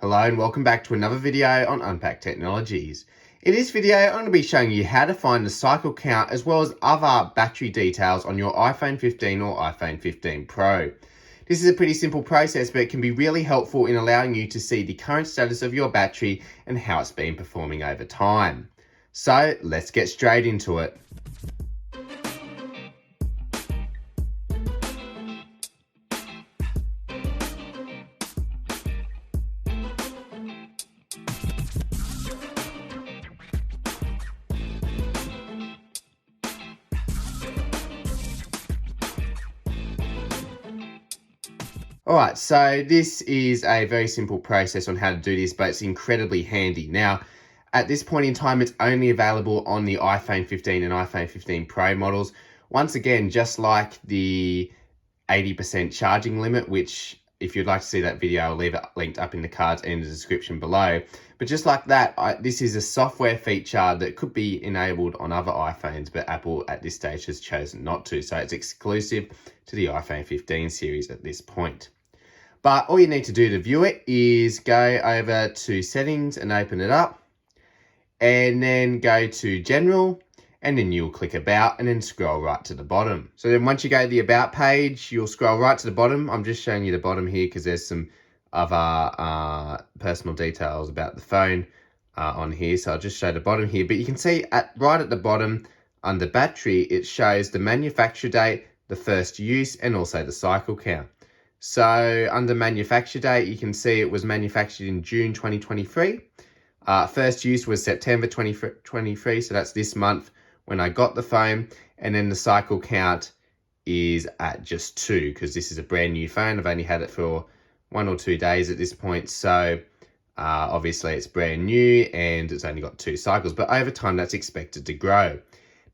Hello and welcome back to another video on Unpacked Technologies. In this video, I'm going to be showing you how to find the cycle count as well as other battery details on your iPhone 15 or iPhone 15 Pro. This is a pretty simple process, but it can be really helpful in allowing you to see the current status of your battery and how it's been performing over time. So let's get straight into it. Alright, so this is a very simple process on how to do this, but it's incredibly handy. Now, at this point in time, it's only available on the iPhone 15 and iPhone 15 Pro models. Once again, just like the 80% charging limit, which if you'd like to see that video, I'll leave it linked up in the cards and the description below. But just like that, this is a software feature that could be enabled on other iPhones, but Apple at this stage has chosen not to. So it's exclusive to the iPhone 15 series at this point. But all you need to do to view it is go over to settings and open it up, and then go to general, and then you'll click about and then scroll right to the bottom. So then once you go to the about page, you'll scroll right to the bottom. I'm just showing you the bottom here because there's some other personal details about the phone on here. So I'll just show the bottom here, but you can see right at the bottom under battery, it shows the manufacture date, the first use, and also the cycle count. So under manufacture date, you can see it was manufactured in June 2023. First use was September 2023, so that's this month when I got the phone. And then the cycle count is at just 2 because this is a brand new phone. I've only had it for 1 or 2 days at this point. So obviously it's brand new and it's only got 2 cycles, but over time that's expected to grow.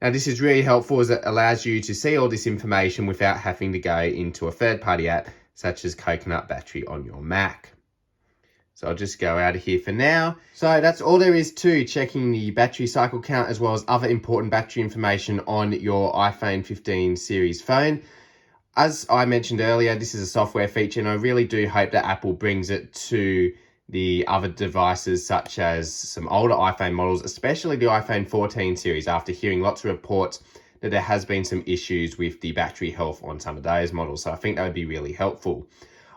Now this is really helpful as it allows you to see all this information without having to go into a third-party app such as Coconut Battery on your Mac. So I'll just go out of here for now. So that's all there is to checking the battery cycle count as well as other important battery information on your iPhone 15 series phone. As I mentioned earlier, this is a software feature and I really do hope that Apple brings it to the other devices such as some older iPhone models, especially the iPhone 14 series, after hearing lots of reports that there has been some issues with the battery health on some of those models. So I think that would be really helpful.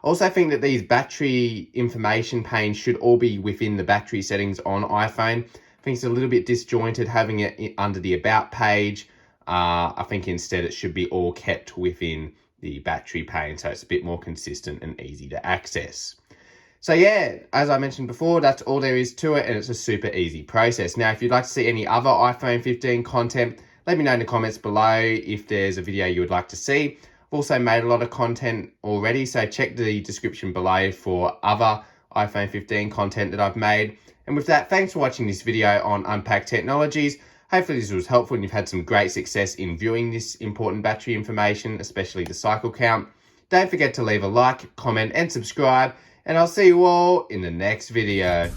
I also think that these battery information panes should all be within the battery settings on iPhone. I think it's a little bit disjointed having it under the about page. I think instead it should be all kept within the battery pane so it's a bit more consistent and easy to access. So yeah, as I mentioned before, that's all there is to it and it's a super easy process. Now, if you'd like to see any other iPhone 15 content, let me know in the comments below if there's a video you would like to see. I've also made a lot of content already, so check the description below for other iPhone 15 content that I've made. And with that, thanks for watching this video on Unpacked Technologies. Hopefully this was helpful and you've had some great success in viewing this important battery information, especially the cycle count. Don't forget to leave a like, comment and subscribe, and I'll see you all in the next video.